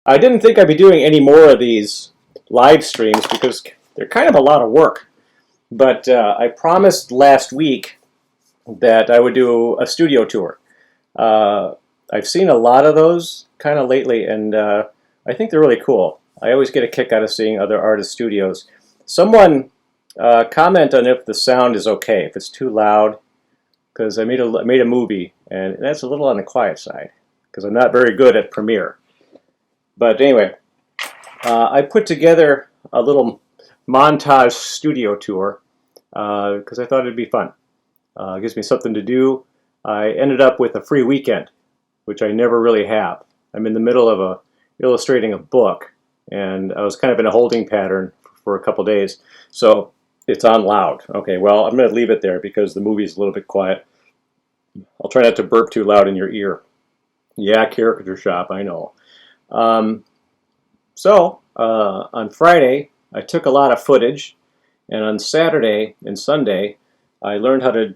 I didn't think I'd be doing any more of these live streams because they're kind of a lot of work. But I promised last week that I would do a studio tour. I've seen a lot of those kind of lately, and I think they're really cool. I always get a kick out of seeing other artist studios. Someone comment on if the sound is okay, if it's too loud, because I made a movie, and that's a little on the quiet side, because I'm not very good at Premiere. But anyway, I put together a little montage studio tour because I thought it'd be fun. It gives me something to do. I ended up with a free weekend, which I never really have. I'm in the middle of illustrating a book, and I was kind of in a holding pattern for a couple days. So it's on loud. Okay, well, I'm going to leave it there because the movie's a little bit quiet. I'll try not to burp too loud in your ear. Yeah, caricature shop, I know. On Friday, I took a lot of footage, and on Saturday and Sunday, I learned how to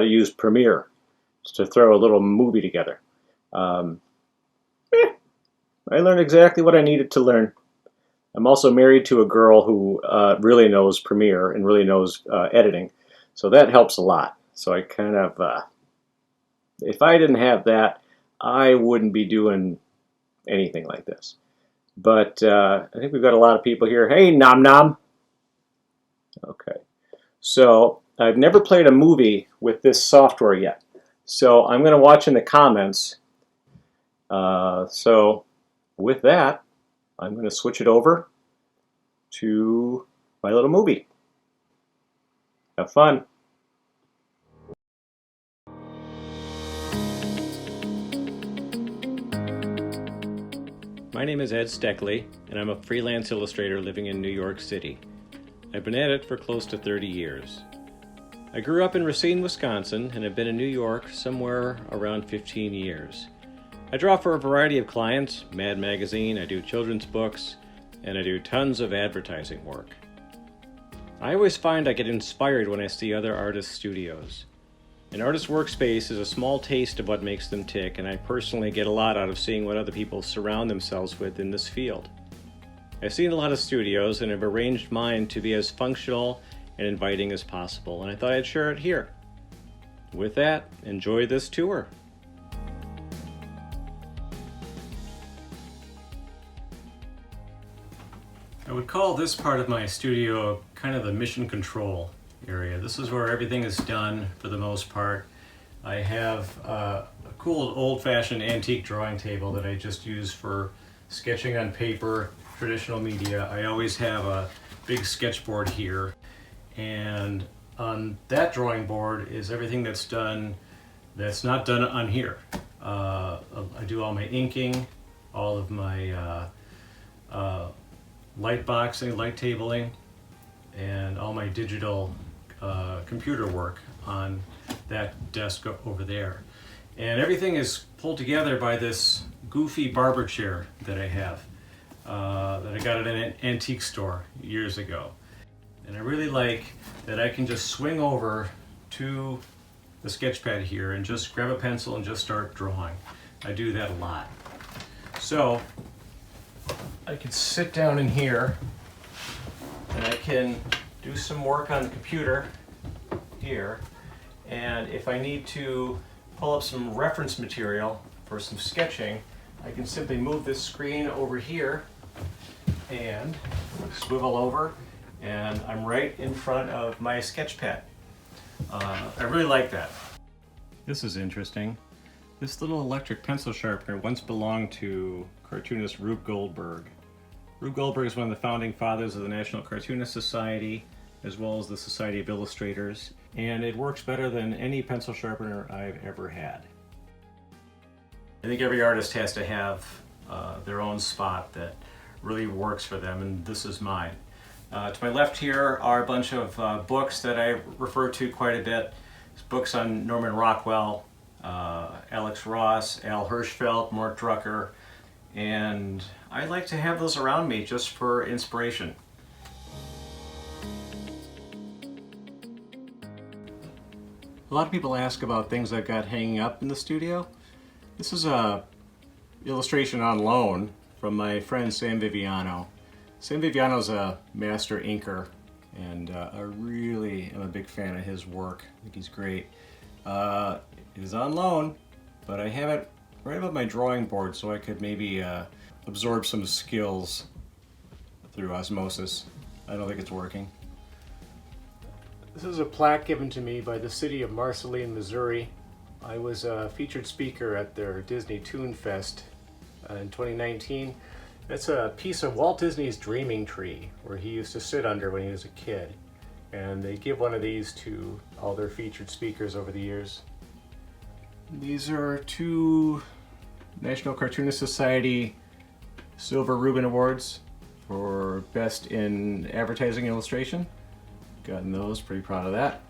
use Premiere to throw a little movie together. I learned exactly what I needed to learn. I'm also married to a girl who really knows Premiere and really knows editing, so that helps a lot. So I kind of, if I didn't have that, I wouldn't be doing anything like this. But I think we've got a lot of people here. Hey, Nom Nom. Okay. So I've never played a movie with this software yet. So I'm going to watch in the comments. So with that, I'm going to switch it over to my little movie. Have fun. My name is Ed Steckley, and I'm a freelance illustrator living in New York City. I've been at it for close to 30 years. I grew up in Racine, Wisconsin, and have been in New York somewhere around 15 years. I draw for a variety of clients, Mad Magazine, I do children's books, and I do tons of advertising work. I always find I get inspired when I see other artists' studios. An artist's workspace is a small taste of what makes them tick, and I personally get a lot out of seeing what other people surround themselves with in this field. I've seen a lot of studios and have arranged mine to be as functional and inviting as possible, and I thought I'd share it here. With that, enjoy this tour. I would call this part of my studio kind of the mission control area. This is where everything is done for the most part. I have a cool old-fashioned antique drawing table that I just use for sketching on paper, traditional media. I always have a big sketchboard here, and on that drawing board is everything that's done that's not done on here. I do all my inking, all of my light boxing, light tabling, and all my digital computer work on that desk over there. And everything is pulled together by this goofy barber chair that I have, that I got at an antique store years ago. And I really like that I can just swing over to the sketch pad here and just grab a pencil and just start drawing. I do that a lot. So I can sit down in here and I can do some work on the computer here, and if I need to pull up some reference material for some sketching, I can simply move this screen over here and swivel over, and I'm right in front of my sketch pad. I really like that. This is interesting. This little electric pencil sharpener once belonged to cartoonist Rube Goldberg. Rube Goldberg is one of the founding fathers of the National Cartoonist Society, as well as the Society of Illustrators, and it works better than any pencil sharpener I've ever had. I think every artist has to have their own spot that really works for them, and this is mine. To my left here are a bunch of books that I refer to quite a bit. It's books on Norman Rockwell, Alex Ross, Al Hirschfeld, Mort Drucker, and I like to have those around me just for inspiration. A lot of people ask about things I've got hanging up in the studio. This is a illustration on loan from my friend Sam Viviano. Sam Viviano's a master inker, and I really am a big fan of his work. I think he's great. It is on loan, but I have it right above my drawing board so I could maybe absorb some skills through osmosis. I don't think it's working. This is a plaque given to me by the city of Marceline, Missouri. I was a featured speaker at their Disney Toon Fest in 2019. It's a piece of Walt Disney's dreaming tree where he used to sit under when he was a kid. And they give one of these to all their featured speakers over the years. These are 2 National Cartoonist Society Silver Ribbon Awards for Best in Advertising Illustration. Gotten those, pretty proud of that.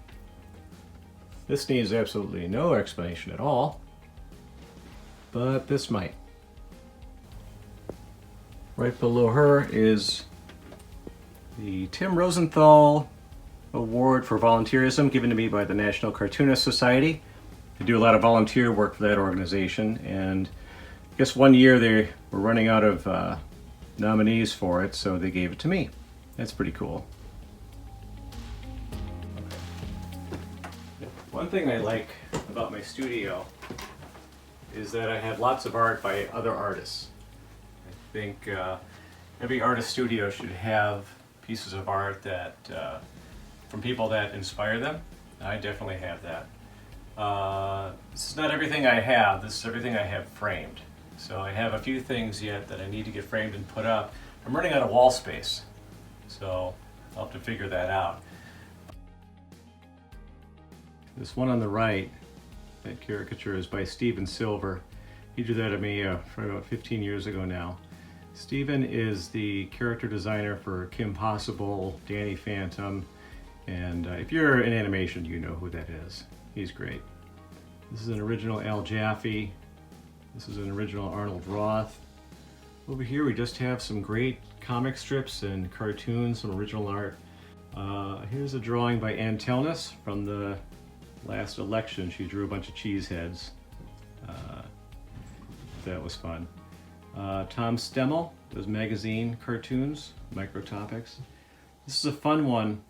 This needs absolutely no explanation at all, but this might. Right below her is the Tim Rosenthal Award for Volunteerism given to me by the National Cartoonist Society. I do a lot of volunteer work for that organization, and I guess one year they were running out of nominees for it, so they gave it to me. That's pretty cool. One thing I like about my studio is that I have lots of art by other artists. I think every artist studio should have pieces of art that from people that inspire them. I definitely have that. This is not everything I have. This is everything I have framed. So I have a few things yet that I need to get framed and put up. I'm running out of wall space, so I'll have to figure that out. This one on the right, that caricature, is by Steven Silver. He drew that to me for about 15 years ago now. Steven is the character designer for Kim Possible, Danny Phantom, and if you're in animation, you know who that is. He's great. This is an original Al Jaffe. This is an original Arnold Roth. Over here we just have some great comic strips and cartoons, some original art. Here's a drawing by Ann Telnis from the last election. She drew a bunch of cheese heads. That was fun. Tom Stemmel does magazine cartoons, Micro Topics. This is a fun one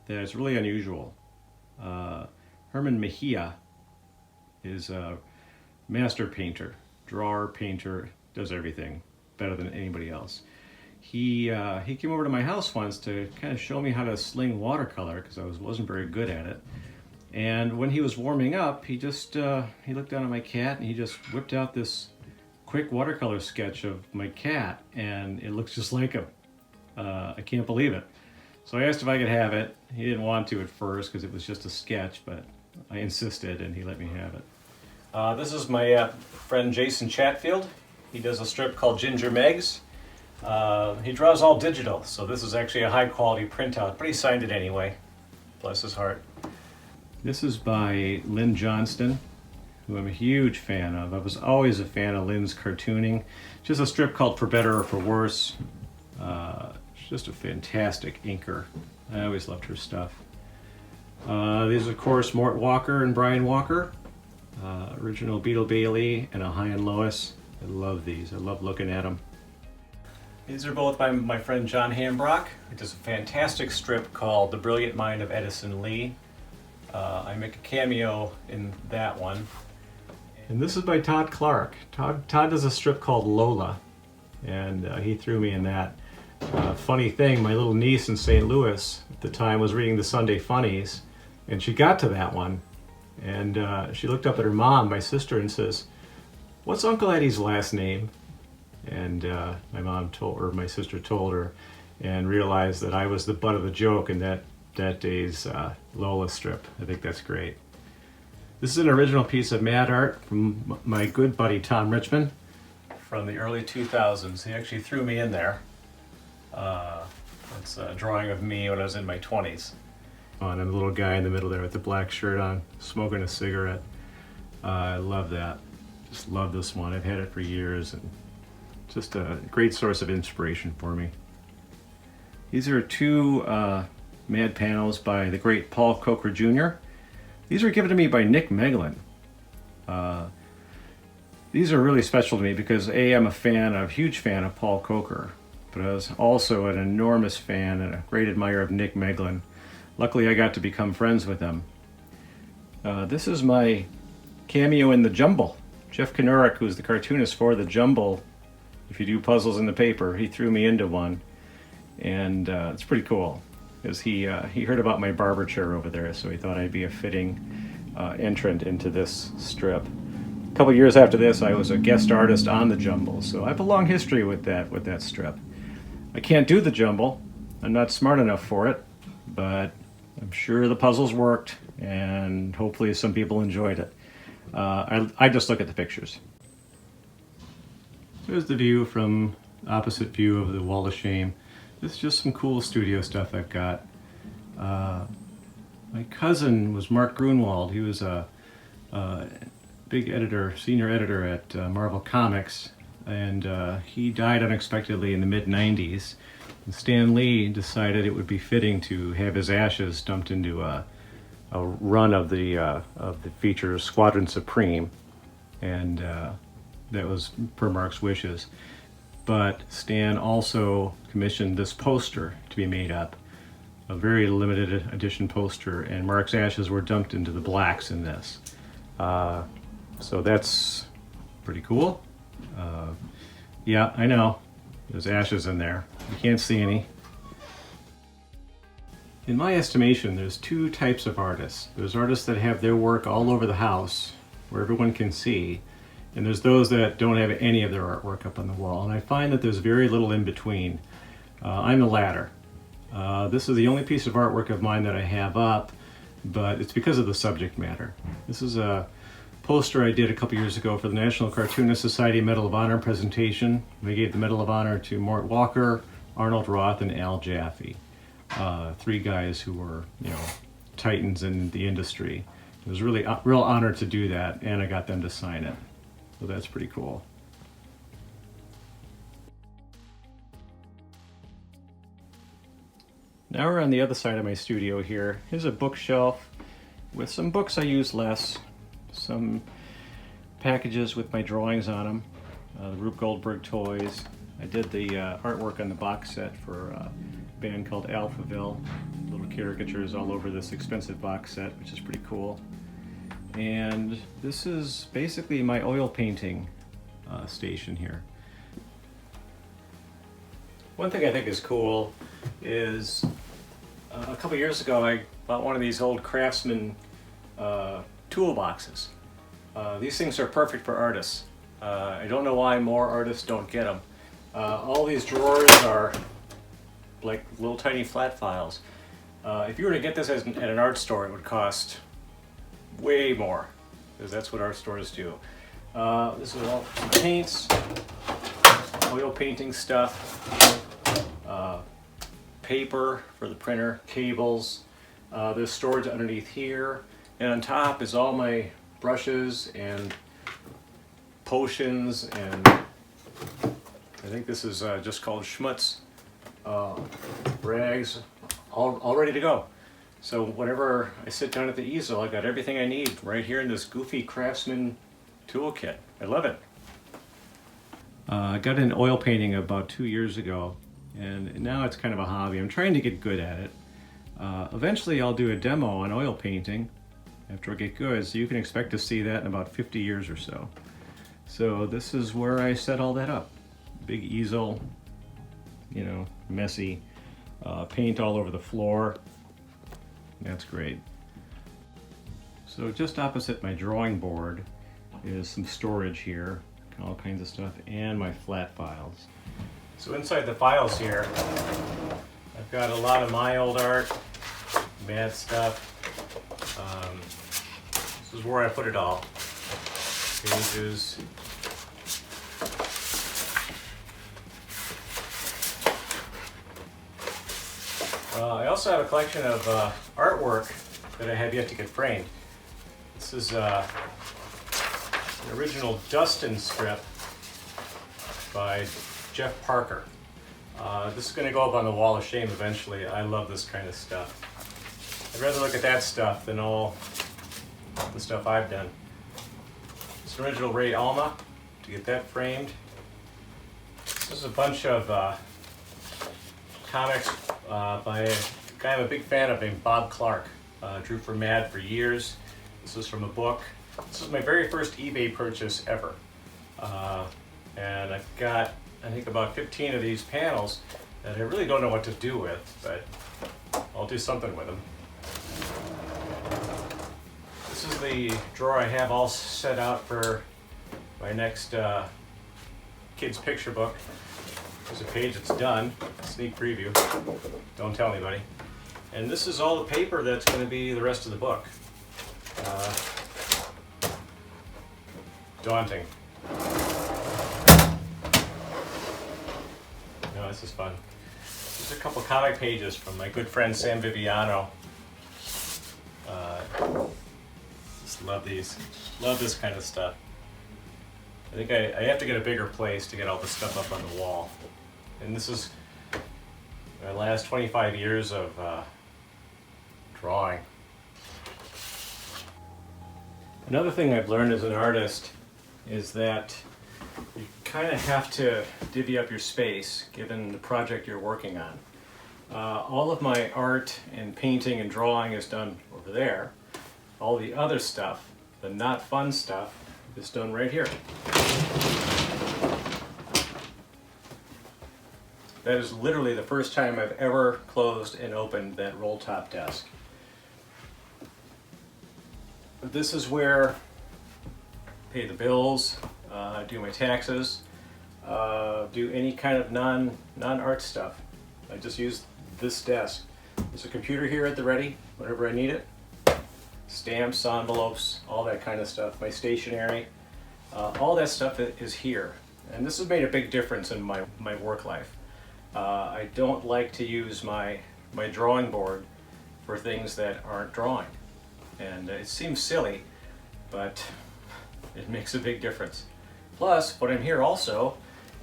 that's really unusual. Herman Mejia is a master painter, drawer, painter, does everything better than anybody else. He came over to my house once to kind of show me how to sling watercolor because I wasn't very good at it. And when he was warming up, he just he looked down at my cat and he just whipped out this quick watercolor sketch of my cat, and it looks just like him. I can't believe it. So I asked if I could have it. He didn't want to at first because it was just a sketch, but I insisted and he let me have it. This is my friend Jason Chatfield. He does a strip called Ginger Megs. He draws all digital, so this is actually a high quality printout, but he signed it anyway. Bless his heart. This is by Lynn Johnston, who I'm a huge fan of. I was always a fan of Lynn's cartooning. Just a strip called For Better or For Worse. She's just a fantastic inker. I always loved her stuff. These are, of course, Mort Walker and Brian Walker. Original Beetle Bailey and a High and Lois. I love these. I love looking at them. These are both by my friend John Hambrock. He does a fantastic strip called The Brilliant Mind of Edison Lee. I make a cameo in that one. And this is by Todd Clark. Todd does a strip called Lola, and he threw me in that. Funny thing, my little niece in St. Louis at the time was reading the Sunday Funnies, and she got to that one, and she looked up at her mom, my sister, and says, "What's Uncle Eddie's last name?" And my sister told her, and realized that I was the butt of the joke in that day's Lola strip. I think that's great. This is an original piece of mad art from my good buddy Tom Richmond from the early 2000s. He actually threw me in there. It's a drawing of me when I was in my 20s. And I'm the little guy in the middle there with the black shirt on, smoking a cigarette. I love that. Just love this one. I've had it for years, and just a great source of inspiration for me. These are 2 mad panels by the great Paul Coker Jr. These were given to me by Nick Meglin. These are really special to me because A, I'm a huge fan of Paul Coker, but I was also an enormous fan and a great admirer of Nick Meglin. Luckily, I got to become friends with them. This is my cameo in The Jumble. Jeff Kanorik, who's the cartoonist for The Jumble, if you do puzzles in the paper, he threw me into one. And it's pretty cool, because he heard about my barber chair over there, so he thought I'd be a fitting entrant into this strip. A couple years after this, I was a guest artist on The Jumble, so I have a long history with that strip. I can't do The Jumble. I'm not smart enough for it, but I'm sure the puzzles worked, and hopefully some people enjoyed it. I just look at the pictures. There's the view from opposite view of the Wall of Shame. This is just some cool studio stuff I've got. My cousin was Mark Grunwald. He was a big editor, senior editor at Marvel Comics, and he died unexpectedly in the mid-90s. And Stan Lee decided it would be fitting to have his ashes dumped into a run of the feature Squadron Supreme, and that was per Mark's wishes. But Stan also commissioned this poster to be made up, a very limited edition poster, and Mark's ashes were dumped into the blacks in this. So that's pretty cool. Yeah, I know, there's ashes in there. You can't see any. In my estimation, there's two types of artists. There's artists that have their work all over the house, where everyone can see, and there's those that don't have any of their artwork up on the wall. And I find that there's very little in between. I'm the latter. This is the only piece of artwork of mine that I have up, but it's because of the subject matter. This is a poster I did a couple years ago for the National Cartoonist Society Medal of Honor presentation. We gave the Medal of Honor to Mort Walker, Arnold Roth, and Al Jaffe. Three guys who were, titans in the industry. It was really a real honor to do that, and I got them to sign it. So that's pretty cool. Now we're on the other side of my studio here. Here's a bookshelf with some books I use less, some packages with my drawings on them, the Rube Goldberg toys. I did the artwork on the box set for a band called Alphaville. Little caricatures all over this expensive box set, which is pretty cool. And this is basically my oil painting station here. One thing I think is cool is a couple years ago I bought one of these old Craftsman toolboxes. These things are perfect for artists. I don't know why more artists don't get them. All these drawers are like little tiny flat files. If you were to get this at an art store, it would cost way more, because that's what art stores do. This is all paints, oil painting stuff, paper for the printer, cables. There's storage underneath here, and on top is all my brushes and potions, and I think this is just called schmutz, rags, all ready to go. So whenever I sit down at the easel, I got everything I need right here in this goofy Craftsman toolkit. I love it. I got into oil painting about 2 years ago, and now it's kind of a hobby. I'm trying to get good at it. Eventually I'll do a demo on oil painting after I get good, so you can expect to see that in about 50 years or so. So this is where I set all that up. Big easel, messy, paint all over the floor. That's great. So just opposite my drawing board is some storage here, all kinds of stuff, and my flat files. So inside the files here, I've got a lot of my old art, bad stuff. This is where I put it all. Pages. I also have a collection of artwork that I have yet to get framed. This is an original Dustin strip by Jeff Parker. This is going to go up on the Wall of Shame eventually. I love this kind of stuff. I'd rather look at that stuff than all the stuff I've done. It's an original Ray Alma to get that framed. This is a bunch of comics by a guy I'm a big fan of named Bob Clark. Drew for Mad for years. This is from a book. This is my very first eBay purchase ever. And I've got, I think, about 15 of these panels that I really don't know what to do with, but I'll do something with them. This is the drawer I have all set out for my next kids picture book. There's a page that's done, sneak preview, don't tell anybody. And this is all the paper that's going to be the rest of the book. Daunting. No, this is fun. There's a couple comic pages from my good friend Sam Viviano. Just love these. Love this kind of stuff. I think I have to get a bigger place to get all the stuff up on the wall. And this is my last 25 years of drawing. Another thing I've learned as an artist is that you kind of have to divvy up your space given the project you're working on. All of my art and painting and drawing is done over there. All the other stuff, the not fun stuff, is done right here. That is literally the first time I've ever closed and opened that roll top desk. This is where I pay the bills, do my taxes, do any kind of non-art stuff. I just use this desk. There's a computer here at the ready whenever I need it. Stamps, envelopes, all that kind of stuff. My stationery, all that stuff is here. And this has made a big difference in my work life. I don't like to use my drawing board for things that aren't drawing. And it seems silly, but it makes a big difference. Plus, when I'm here also,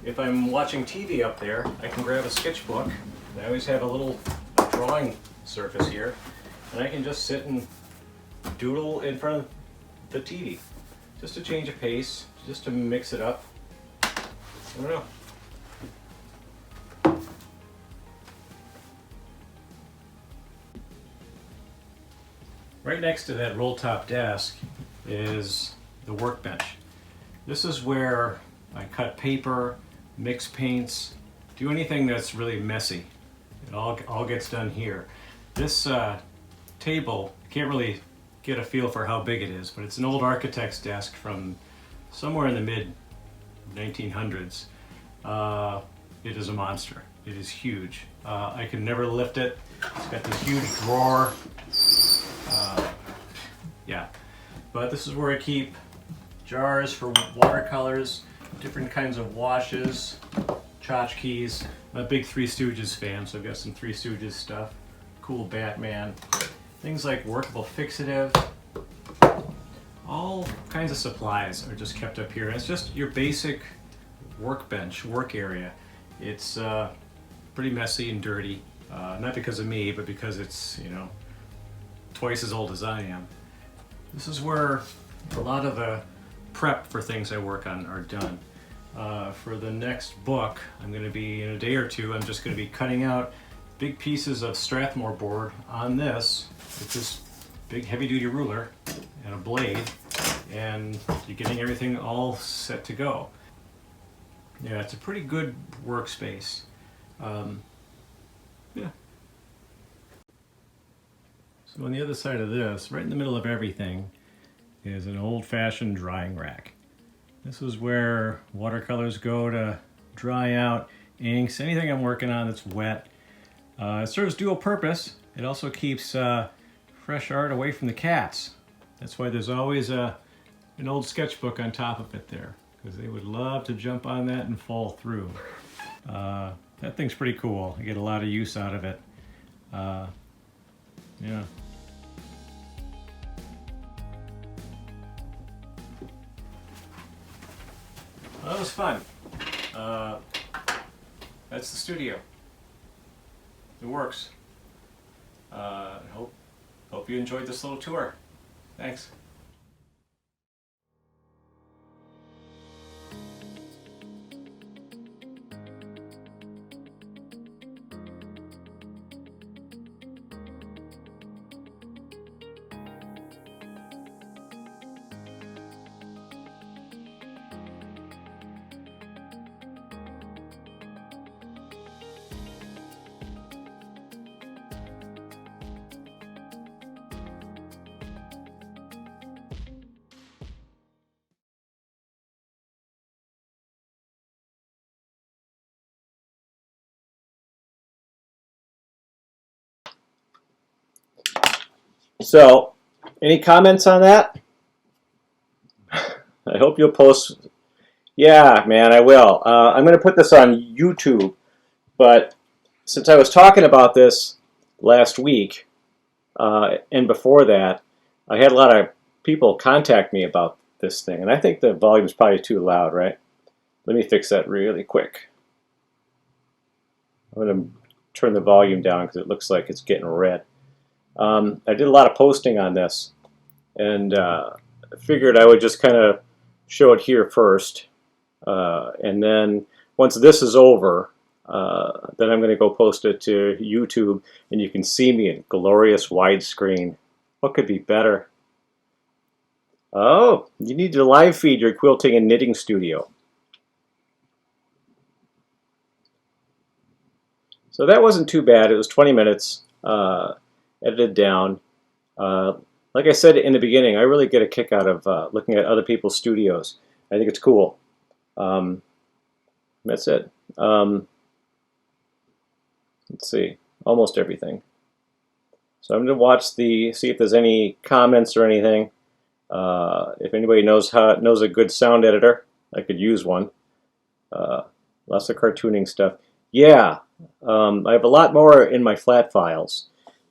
if I'm watching TV up there, I can grab a sketchbook. I always have a little drawing surface here, and I can just sit and doodle in front of the TV. Just to change a pace, just to mix it up. I don't know. Right next to that roll top desk is the workbench. This is where I cut paper, mix paints, do anything that's really messy. It all gets done here. This table, can't really get a feel for how big it is, but it's an old architect's desk from somewhere in the mid 1900s. It is a monster. It is huge. I can never lift it. It's got this huge drawer. Yeah, but this is where I keep jars for watercolors, different kinds of washes, tchotchkes. I'm a big Three Stooges fan, so I've got some Three Stooges stuff. Cool Batman. Things like workable fixative. All kinds of supplies are just kept up here. And it's just your basic workbench, work area. It's pretty messy and dirty. Not because of me, but because it's, you know, twice as old as I am. This is where a lot of the prep for things I work on are done. For the next book, I'm going to be, in a day or two, I'm just going to be cutting out big pieces of Strathmore board on this with this big heavy-duty ruler and a blade, and you're getting everything all set to go. Yeah, it's a pretty good workspace. Yeah. So on the other side of this, right in the middle of everything, is an old-fashioned drying rack. This is where watercolors go to dry out, inks, anything I'm working on that's wet. It serves dual purpose. It also keeps fresh art away from the cats. That's why there's always an old sketchbook on top of it there, because they would love to jump on that and fall through. That thing's pretty cool. I get a lot of use out of it. Yeah. Well, that was fun. That's the studio. It works. Hope you enjoyed this little tour. Thanks. So, any comments on that? I hope you'll post. Yeah, man, I will. I'm going to put this on YouTube, but since I was talking about this last week and before that, I had a lot of people contact me about this thing, and I think the volume is probably too loud, right? Let me fix that really quick. I'm going to turn the volume down because it looks like it's getting red. I did a lot of posting on this, and I figured I would just kind of show it here first, and then once this is over, then I'm going to go post it to YouTube, and you can see me in glorious widescreen. What could be better? Oh, you need to live feed your quilting and knitting studio. So that wasn't too bad. It was 20 minutes, edited down. Like I said in the beginning, I really get a kick out of looking at other people's studios. I think it's cool. That's it. Let's see, almost everything. So I'm going to watch see if there's any comments or anything. If anybody knows a good sound editor, I could use one. Lots of cartooning stuff. Yeah, I have a lot more in my flat files.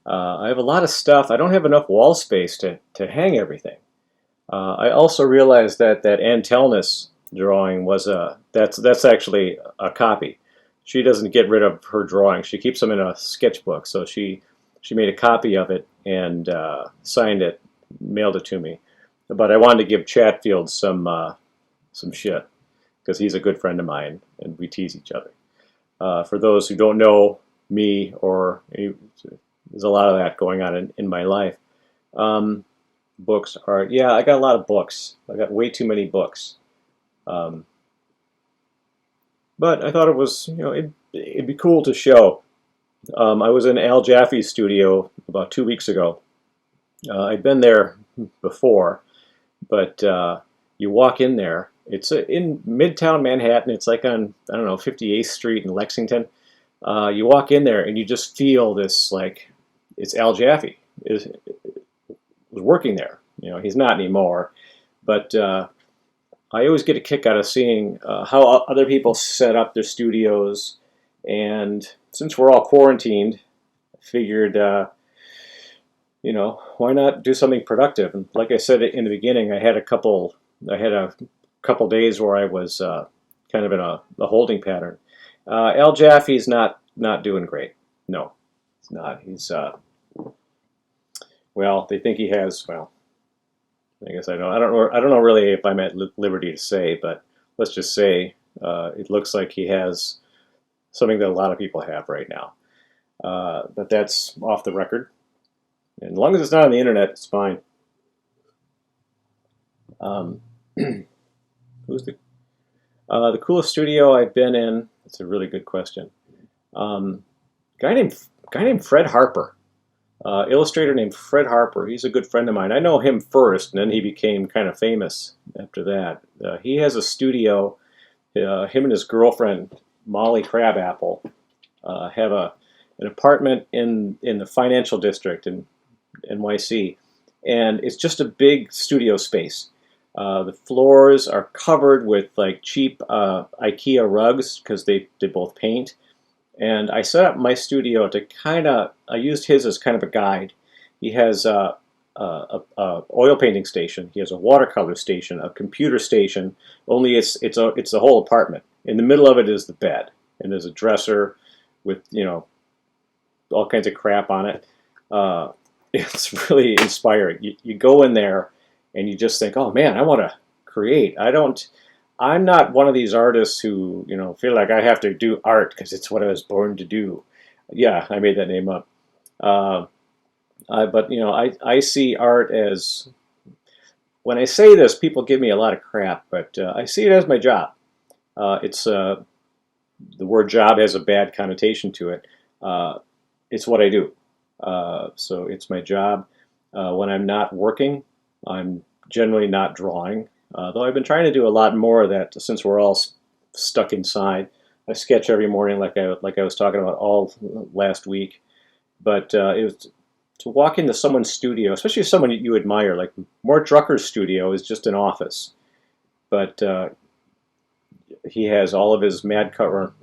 I have a lot of stuff. I don't have enough wall space to hang everything. I also realized that Antelnis drawing was that's actually a copy. She doesn't get rid of her drawings. She keeps them in a sketchbook. So she made a copy of it and signed it, mailed it to me. But I wanted to give Chatfield some shit because he's a good friend of mine and we tease each other. For those who don't know me, or there's a lot of that going on in my life. Books, art. Yeah, I got a lot of books. I got way too many books. But I thought it was, it'd be cool to show. I was in Al Jaffe's studio about 2 weeks ago. I'd been there before, but you walk in there. It's in Midtown Manhattan. It's like on, I don't know, 58th Street in Lexington. You walk in there and you just feel this, like, it's Al Jaffe. Was working there. He's not anymore. But I always get a kick out of seeing how other people set up their studios. And since we're all quarantined, I figured, why not do something productive? And like I said in the beginning, I had a couple days where I was kind of in a holding pattern. Al Jaffe's not doing great. No, it's not. He's well, they think he has. Well, I guess I don't know really if I'm at liberty to say, but let's just say it looks like he has something that a lot of people have right now. But that's off the record. And as long as it's not on the internet, it's fine. Who's the coolest studio I've been in? That's a really good question. Guy named Fred Harper, illustrator named Fred Harper. He's a good friend of mine. I know him first, and then he became kind of famous after that. He has a studio. Him and his girlfriend Molly Crabapple have an apartment in the financial district in NYC, and it's just a big studio space. The floors are covered with like cheap IKEA rugs because they both paint. And I set up my studio to I used his as kind of a guide. He has a oil painting station. He has a watercolor station, a computer station. Only it's the whole apartment. In the middle of it is the bed, and there's a dresser with all kinds of crap on it. It's really inspiring. You go in there and you just think, oh man, I want to create. I'm not one of these artists who feel like I have to do art because it's what I was born to do. Yeah, I made that name up. But I see art as, when I say this, people give me a lot of crap, but I see it as my job. The word job has a bad connotation to it. It's what I do. So it's my job. When I'm not working, I'm generally not drawing. Though I've been trying to do a lot more of that since we're all stuck inside. I sketch every morning, like I was talking about all last week. But to walk into someone's studio, especially someone that you admire, like Mort Drucker's studio is just an office, but he has all of his Mad cover.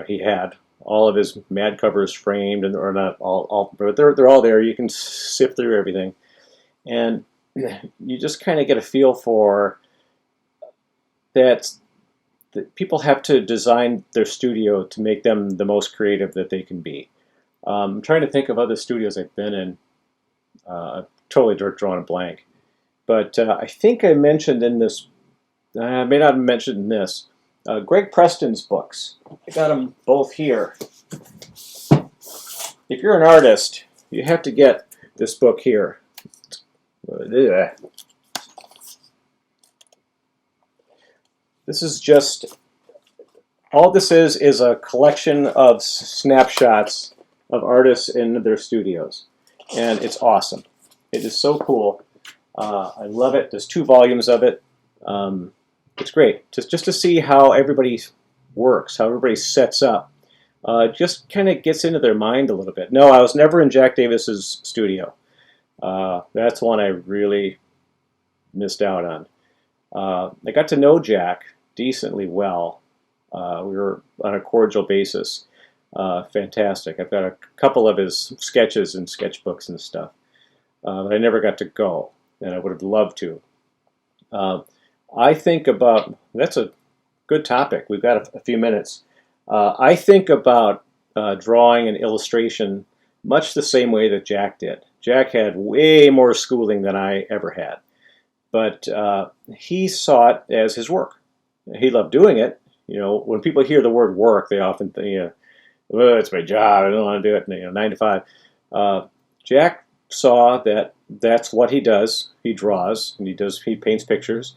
He had all of his Mad covers framed, and or not all, but they're all there. You can sift through everything, and you just kind of get a feel for that. That people have to design their studio to make them the most creative that they can be. I'm trying to think of other studios I've been in. I've totally drawn a blank, but I think I mentioned in this. I may not have mentioned in this. Greg Preston's books. I got them both here. If you're an artist, you have to get this book here. This is just, all this is a collection of snapshots of artists in their studios. And it's awesome. It is so cool. I love it. There's 2 volumes of it. It's great. Just to see how everybody works, how everybody sets up. Just kind of gets into their mind a little bit. No, I was never in Jack Davis's studio. That's one I really missed out on. I got to know Jack decently well. We were on a cordial basis. Fantastic. I've got a couple of his sketches and sketchbooks and stuff, but I never got to go, and I would have loved to. I think about, that's a good topic. We've got a few minutes. I think about drawing and illustration much the same way that Jack did. Jack had way more schooling than I ever had, but he saw it as his work. He loved doing it. You know, when people hear the word work, they often think, well, it's my job. I don't want to do it, 9 to 5. Jack saw that that's what he does. He draws, and he paints pictures.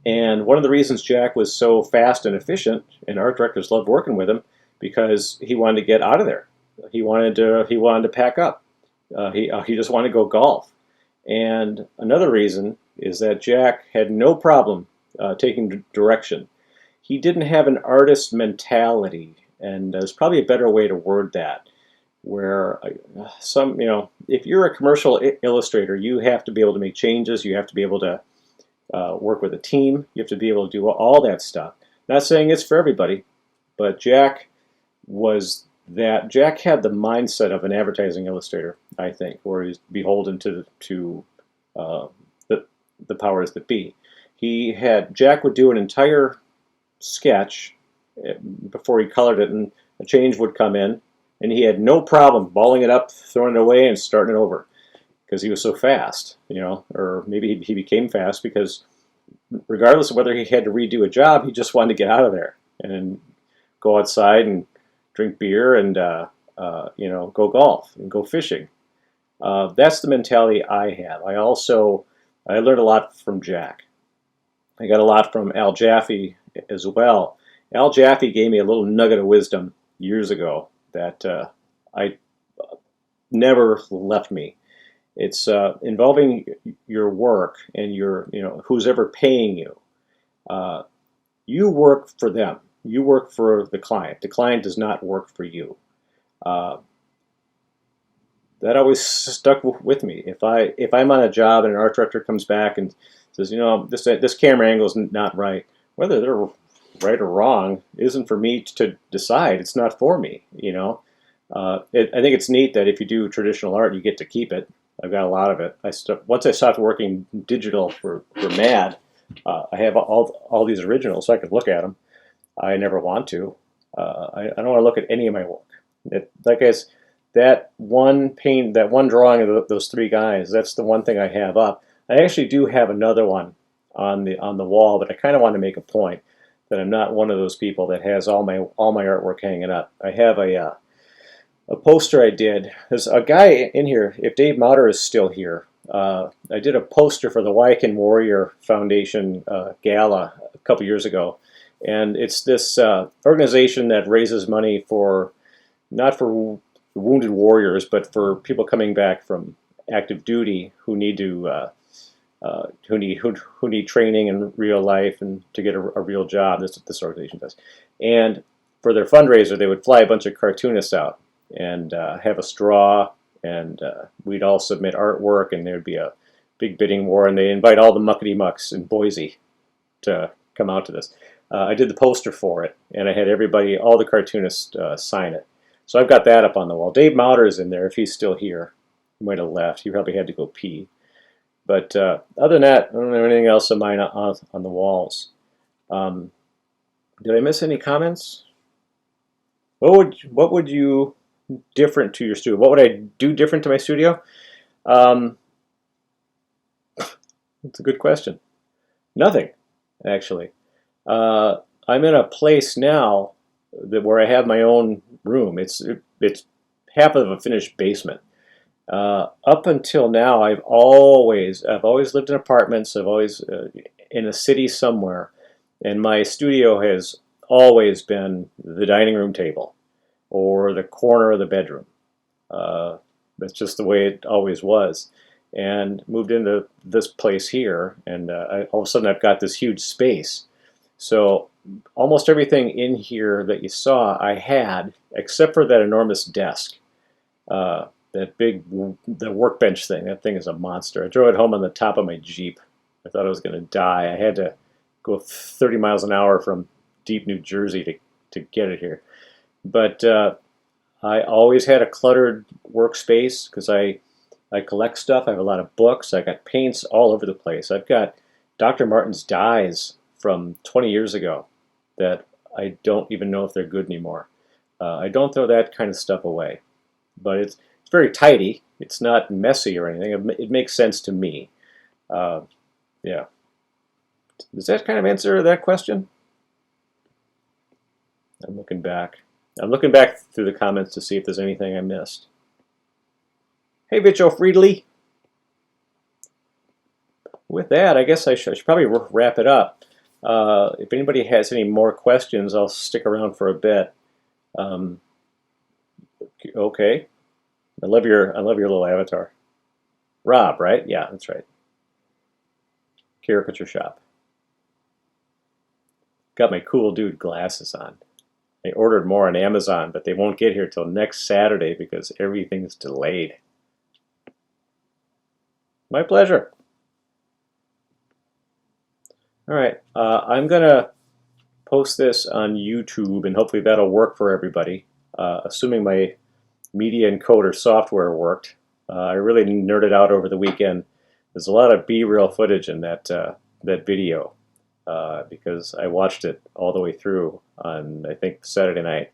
And one of the reasons Jack was so fast and efficient, and art directors loved working with him, because he wanted to get out of there. He wanted to pack up. He just wanted to go golf. And another reason is that Jack had no problem taking direction. He didn't have an artist mentality, and there's probably a better way to word that. Where if you're a commercial illustrator, you have to be able to make changes. You have to be able to work with a team. You have to be able to do all that stuff. Not saying it's for everybody, but Jack was that. Jack had the mindset of an advertising illustrator, I think, where he's beholden to the powers that be. Jack would do an entire sketch before he colored it, and a change would come in, and he had no problem balling it up, throwing it away, and starting it over, because he was so fast, or maybe he became fast because regardless of whether he had to redo a job, he just wanted to get out of there and go outside and drink beer and go golf and go fishing. That's the mentality I have. I learned a lot from Jack. I got a lot from Al Jaffe as well. Al Jaffe gave me a little nugget of wisdom years ago that I never left me. It's involving your work and who's ever paying you. You work for them. You work for the client. The client does not work for you. That always stuck with me. If I'm on a job and an art director comes back and says, this camera angle is not right, whether they're right or wrong isn't for me to decide. It's not for me. I think it's neat that if you do traditional art, you get to keep it. I've got a lot of it. Once I stopped working digital for MAD, I have all these originals, so I could look at them. I never want to. I don't want to look at any of my work. That one drawing of those 3 guys, that's the one thing I have up. I actually do have another one on the wall, but I kind of want to make a point that I'm not one of those people that has all my artwork hanging up. I have a poster I did. There's a guy in here, if Dave Mauter is still here, I did a poster for the Waiken Warrior Foundation gala a couple years ago. And it's this organization that raises money not for wounded warriors, but for people coming back from active duty who need training in real life and to get a real job. That's what this organization does. And for their fundraiser, they would fly a bunch of cartoonists out and have a straw and we'd all submit artwork, and there'd be a big bidding war, and they invite all the muckety mucks in Boise to come out to this. I did the poster for it, and I had everybody, all the cartoonists, sign it. So I've got that up on the wall. Dave Mauter's in there if he's still here. He might have left. He probably had to go pee. But other than that, I don't have anything else of mine on the walls. Did I miss any comments? What would you different to your studio? What would I do different to my studio? That's a good question. Nothing, actually. I'm in a place now where I have my own room. It's half of a finished basement. Up until now, I've always lived in apartments. I've always in a city somewhere, and my studio has always been the dining room table or the corner of the bedroom. That's just the way it always was. And moved into this place here, and all of a sudden I've got this huge space. So almost everything in here that you saw I had, except for that enormous desk. The workbench thing, that thing is a monster. I drove it home on the top of my Jeep. I thought I was going to die. I had to go 30 miles an hour from deep New Jersey to get it here. But I always had a cluttered workspace because I collect stuff. I have a lot of books. I got paints all over the place. I've got Dr. Martin's dyes from 20 years ago that I don't even know if they're good anymore. I don't throw that kind of stuff away. But it's very tidy. It's not messy or anything. It makes sense to me. Yeah. Does that kind of answer that question? I'm looking back. I'm looking back through the comments to see if there's anything I missed. Hey, Vicho Friedley. With that, I guess I should probably wrap it up. If anybody has any more questions, I'll stick around for a bit. Okay. I love your little avatar. Rob, right? Yeah, that's right. Caricature shop. Got my cool dude glasses on. I ordered more on Amazon, but they won't get here till next Saturday because everything's delayed. My pleasure. All right, I'm gonna post this on YouTube, and hopefully that'll work for everybody. Assuming my media encoder software worked. I really nerded out over the weekend. There's a lot of B-reel footage in that video because I watched it all the way through on, I think, Saturday night.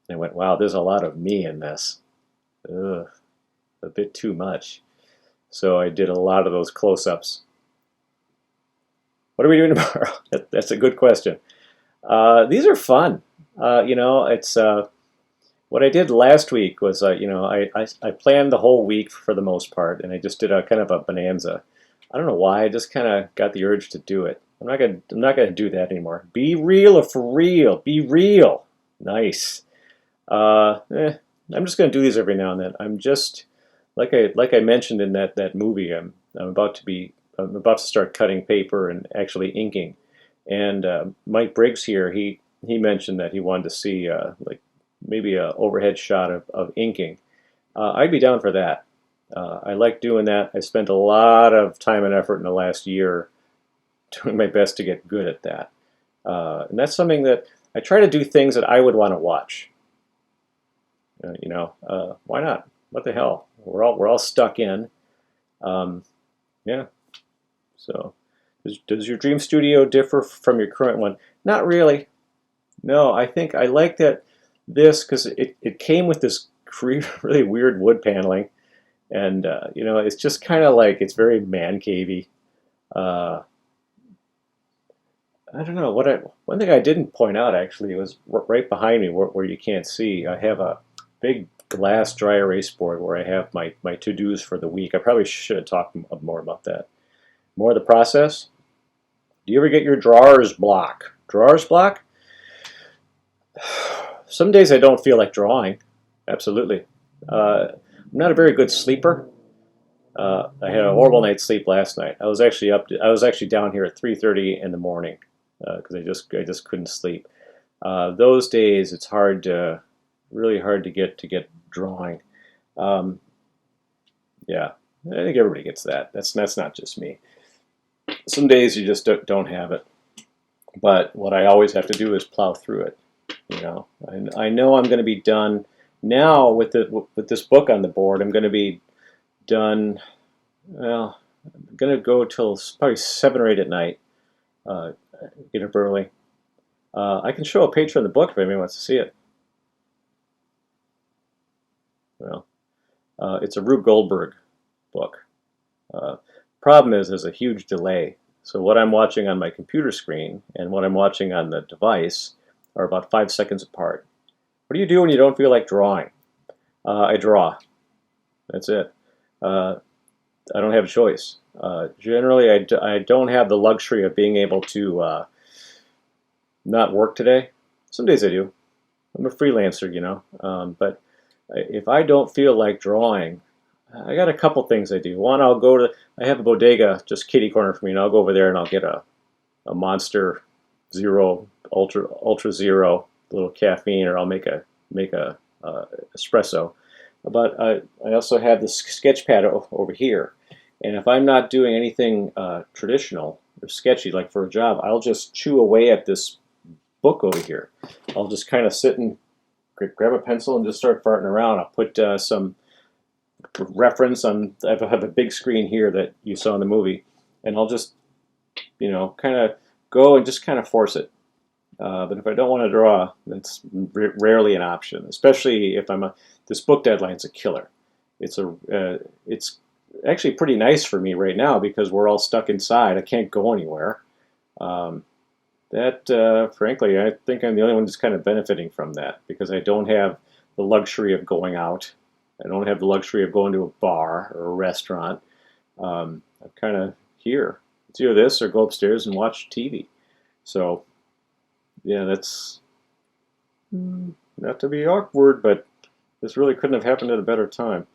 And I went, wow, there's a lot of me in this. Ugh, a bit too much. So I did a lot of those close-ups. What are we doing tomorrow? That's a good question. These are fun. It's what I did last week was, I planned the whole week for the most part, and I just did a kind of a bonanza. I don't know why. I just kind of got the urge to do it. I'm not gonna do that anymore. Be real or for real. Be real. Nice. I'm just gonna do these every now and then. I'm just like I mentioned in that movie. I'm about to start cutting paper and actually inking. And Mike Briggs here, he mentioned that he wanted to see like maybe an overhead shot of inking. I'd be down for that. I like doing that. I spent a lot of time and effort in the last year doing my best to get good at that. And that's something that I try to do things that I would want to watch. Why not? What the hell? We're all stuck in. Yeah. So, does your dream studio differ from your current one? Not really. No, I think I like that this because it came with this really weird wood paneling, and it's just kind of like it's very man cavey. I don't know one thing I didn't point out actually was right behind me where you can't see. I have a big glass dry erase board where I have my to-dos for the week. I probably should have talked more about that. More of the process. Do you ever get your drawers block? Drawers block? Some days I don't feel like drawing. Absolutely. I'm not a very good sleeper. I had a horrible night's sleep last night. I was actually down here at 3:30 in the morning because I just couldn't sleep. Those days it's really hard to get drawing. Yeah, I think everybody gets that. That's not just me. Some days you just don't have it. But what I always have to do is plow through it. You know, I know I'm going to be done now with this book on the board. I'm going to be done. Well, I'm going to go till probably 7 or 8 at night. Uh, get up early. I can show a page from the book if anybody wants to see it. Well, it's a Rube Goldberg book. Uh, Problem is, there's a huge delay. So what I'm watching on my computer screen and what I'm watching on the device are about 5 seconds apart. What do you do when you don't feel like drawing? I draw. That's it. I don't have a choice. Generally, I don't have the luxury of being able to not work today. Some days I do. I'm a freelancer, you know. But if I don't feel like drawing, I got a couple things I do. One, I have a bodega just kitty corner for me, and I'll go over there and I'll get a Monster Zero, Ultra Zero, little caffeine, or I'll make a espresso. But I also have this sketch pad over here, and if I'm not doing anything traditional or sketchy, like for a job, I'll just chew away at this book over here. I'll just kind of sit and grab a pencil and just start farting around. I'll put some reference on. I have a big screen here that you saw in the movie, and I'll just, you know, kind of go and just kind of force it. But if I don't want to draw, that's rarely an option, especially if this book deadline's a killer. It's actually pretty nice for me right now because we're all stuck inside. I can't go anywhere. Frankly, I think I'm the only one that's kind of benefiting from that because I don't have the luxury of going out. I don't have the luxury of going to a bar or a restaurant. I'm kind of here. It's either this or go upstairs and watch TV. So, yeah, that's not to be awkward, but this really couldn't have happened at a better time.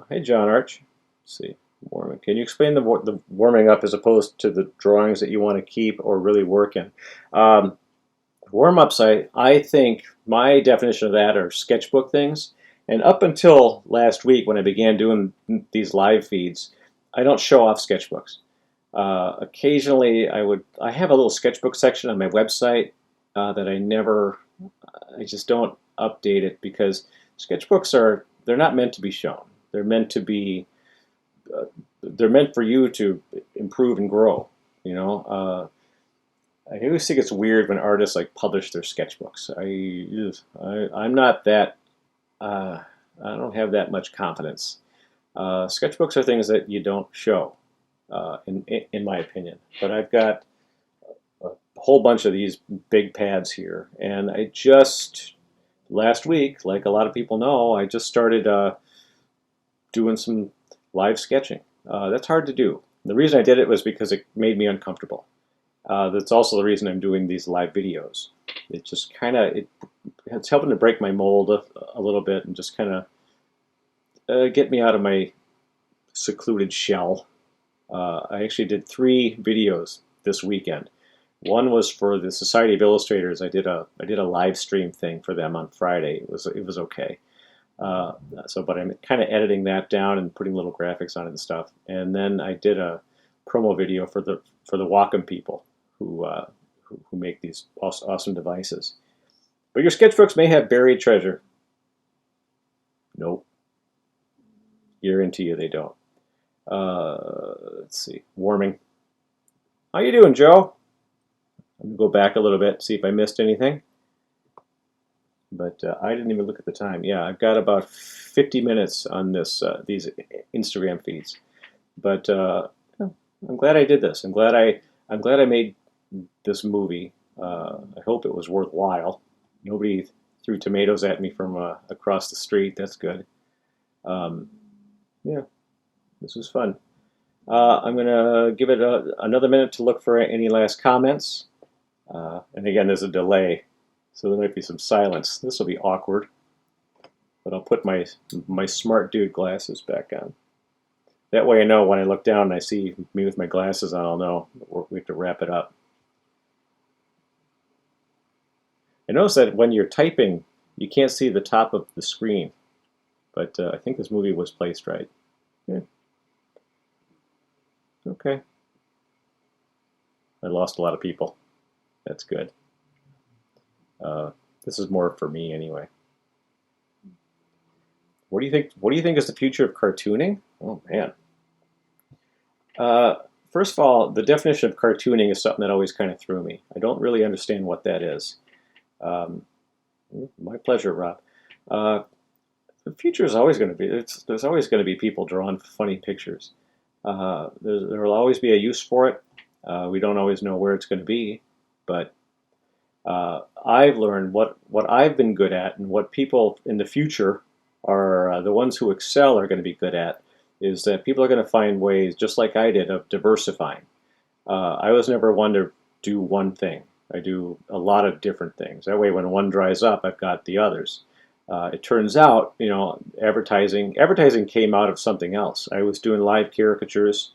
Hey, John Arch. Let's see. Warming. Can you explain the warming up as opposed to the drawings that you want to keep or really work in? Warm-ups, I think my definition of that are sketchbook things. And up until last week when I began doing these live feeds, I don't show off sketchbooks. Occasionally I have a little sketchbook section on my website that I just don't update it because sketchbooks they're not meant to be shown. They're meant for you to improve and grow, you know. I always think it's weird when artists like publish their sketchbooks. I'm not that. I don't have that much confidence. Sketchbooks are things that you don't show, in my opinion. But I've got a whole bunch of these big pads here, and I just last week, like a lot of people know, I just started doing some live sketching. That's hard to do. The reason I did it was because it made me uncomfortable. That's also the reason I'm doing these live videos. It just it's helping to break my mold a little bit and just kind of get me out of my secluded shell. I actually did 3 videos this weekend. One was for the Society of Illustrators. I did a live stream thing for them on Friday. It was okay. But I'm kind of editing that down and putting little graphics on it and stuff. And then I did a promo video for the Wacom people who make these awesome devices. But your sketchbooks may have buried treasure. Nope. Guarantee you they don't. Let's see. Warming. How you doing, Joe? I'm going to go back a little bit, see if I missed anything. But I didn't even look at the time. Yeah, I've got about 50 minutes on these Instagram feeds. But I'm glad I did this. I'm glad I made this movie. I hope it was worthwhile. Nobody threw tomatoes at me from across the street. That's good. Yeah, this was fun. I'm going to give it another minute to look for any last comments. And again, there's a delay, so there might be some silence. This will be awkward. But I'll put my smart dude glasses back on. That way I know when I look down and I see me with my glasses on, I'll know we have to wrap it up. I notice that when you're typing, you can't see the top of the screen. but I think this movie was placed right. Yeah. Okay. I lost a lot of people. That's good. This is more for me anyway. What do you think? What do you think is the future of cartooning? Oh man. First of all, the definition of cartooning is something that always kind of threw me. I don't really understand what that is. Um, my pleasure, Rob. Uh, the future is always going to be. There's always going to be people drawing funny pictures. There will always be a use for it. We don't always know where it's going to be, but I've learned what I've been good at, and what people in the future are the ones who excel are going to be good at, is that people are going to find ways, just like I did, of diversifying. I was never one to do one thing. I do a lot of different things. That way, when one dries up, I've got the others. It turns out, advertising came out of something else. I was doing live caricatures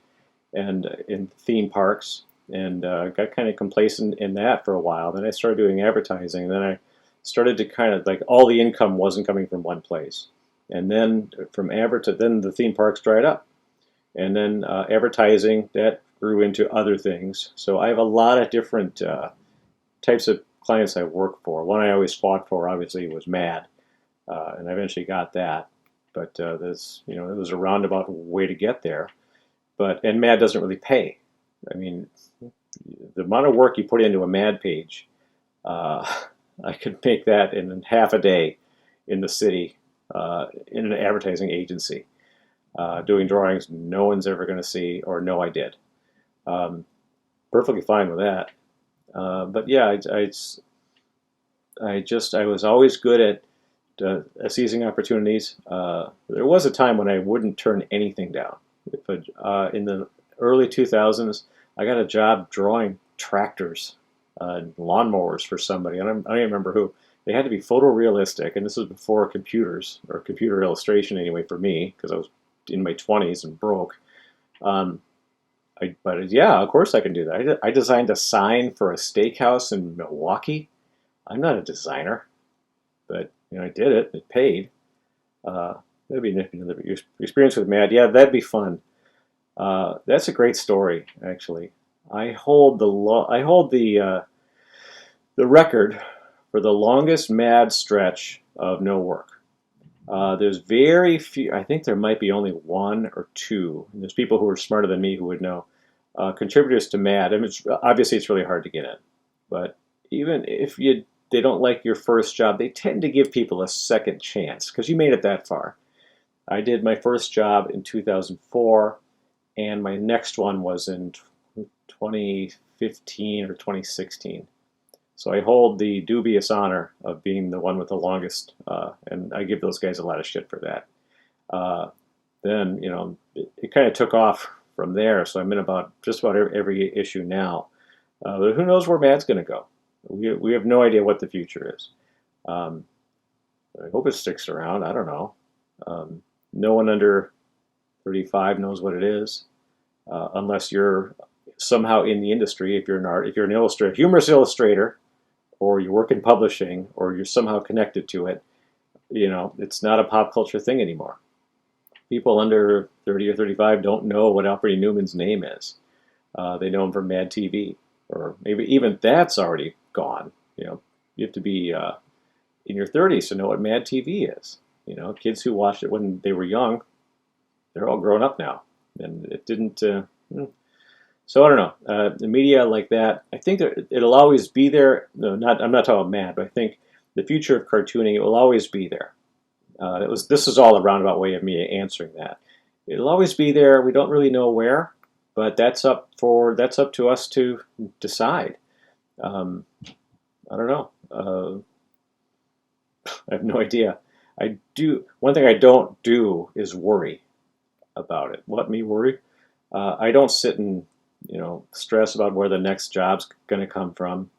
and in theme parks, and got kind of complacent in that for a while. Then I started doing advertising, and then I started to kind of like all the income wasn't coming from one place. And then then the theme parks dried up, and then advertising that grew into other things. So I have a lot of different types of clients I work for. One I always fought for, obviously, was Mad, and I eventually got that. But it was a roundabout way to get there. And Mad doesn't really pay. I mean, the amount of work you put into a Mad page, I could make that in half a day in the city, in an advertising agency, doing drawings no one's ever going to see or know I did. Perfectly fine with that. But yeah, I was always good at seizing opportunities. There was a time when I wouldn't turn anything down. In the early 2000s, I got a job drawing tractors, lawnmowers for somebody. I don't remember who. They had to be photorealistic, and this was before computers, or computer illustration anyway for me, because I was in my 20s and broke. But yeah, of course I can do that. I designed a sign for a steakhouse in Milwaukee. I'm not a designer, but I did it. It paid. That'd be another experience with Mad. Yeah, that'd be fun. That's a great story, actually. I hold the record for the longest Mad stretch of no work. There's very few. I think there might be only one or two. And there's people who are smarter than me who would know. Contributors to Mad. I mean, obviously, it's really hard to get in. But even if they don't like your first job, they tend to give people a second chance because you made it that far. I did my first job in 2004, and my next one was in 2015 or 2016. So I hold the dubious honor of being the one with the longest, and I give those guys a lot of shit for that. Then, it kind of took off from there, so I'm in just about every issue now. But who knows where Mad's going to go? We have no idea what the future is. I hope it sticks around. I don't know. No one under 35 knows what it is, unless you're somehow in the industry. If you're an illustrator, humorous illustrator, or you work in publishing, or you're somehow connected to it, it's not a pop culture thing anymore. People under 30 or 35 don't know what Alfred E. Newman's name is. They know him from Mad TV, or maybe even that's already gone. You have to be in your 30s to know what Mad TV is. Kids who watched it when they were young, they're all grown up now, and it didn't. So I don't know. The media like that, I think that it'll always be there. No, I'm not talking about Mad, but I think the future of cartooning, it will always be there. This is all a roundabout way of me answering that. It'll always be there. We don't really know where, but that's up to us to decide. I don't know. I have no idea. One thing I don't do is worry about it. Let me worry. I don't sit and stress about where the next job's going to come from.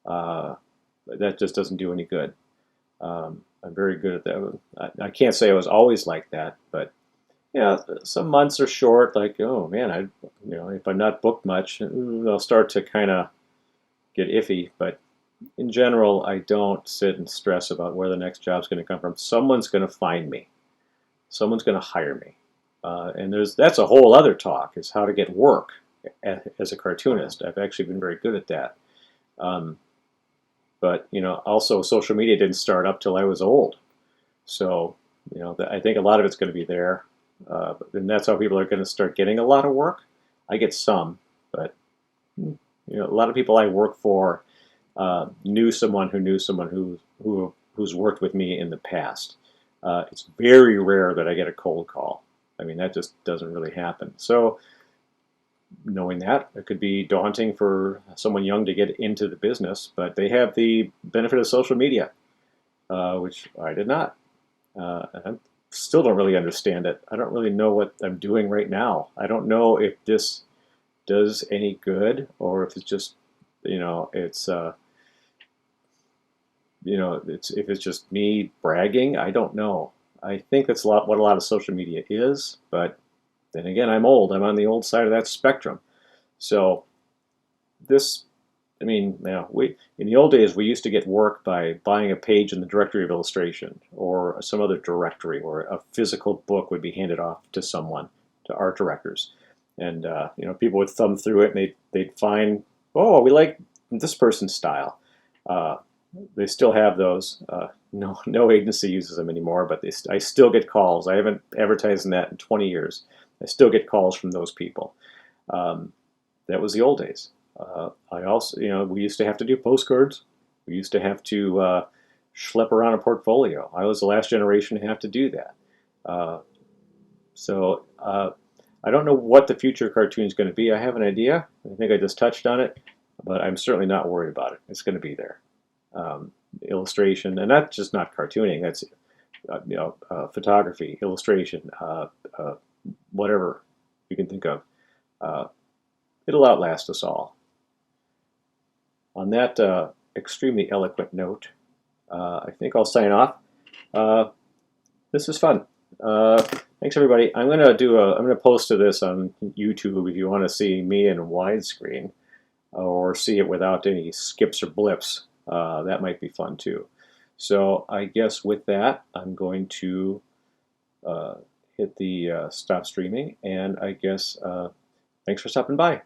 That just doesn't do any good. I'm very good at that. I can't say I was always like that, but some months are short. Like, oh man, if I'm not booked much, I'll start to kind of get iffy. But in general, I don't sit and stress about where the next job's going to come from. Someone's going to find me. someone's going to hire me. And that's a whole other talk, is how to get work as a cartoonist. I've actually been very good at that. But also social media didn't start up till I was old. So, I think a lot of it's going to be there. And that's how people are going to start getting a lot of work. I get some, but a lot of people I work for knew someone who knew someone who's worked with me in the past. It's very rare that I get a cold call. I mean, that just doesn't really happen. So knowing that, it could be daunting for someone young to get into the business, but they have the benefit of social media, which I did not. I still don't really understand it. I don't really know what I'm doing right now. I don't know if this does any good, or if it's just, it's if it's just me bragging. I don't know. I think that's what a lot of social media is, but then again, I'm old. I'm on the old side of that spectrum. So this, in the old days, we used to get work by buying a page in the directory of illustration or some other directory, or a physical book would be handed off to someone, to art directors. And, people would thumb through it and they'd find, oh, we like this person's style. They still have those. No agency uses them anymore, but I still get calls. I haven't advertised in that in 20 years. I still get calls from those people. That was the old days. I also, we used to have to do postcards. We used to have to schlep around a portfolio. I was the last generation to have to do that. So I don't know what the future cartoon is going to be. I have an idea. I think I just touched on it, but I'm certainly not worried about it. It's going to be there. Illustration, and that's just not cartooning. That's photography, illustration, whatever you can think of. It'll outlast us all. On that extremely eloquent note, I think I'll sign off. This is fun. Thanks everybody. I'm gonna post to this on YouTube if you want to see me in widescreen, or see it without any skips or blips. That might be fun too. So I guess with that, I'm going to hit the stop streaming, and I guess thanks for stopping by.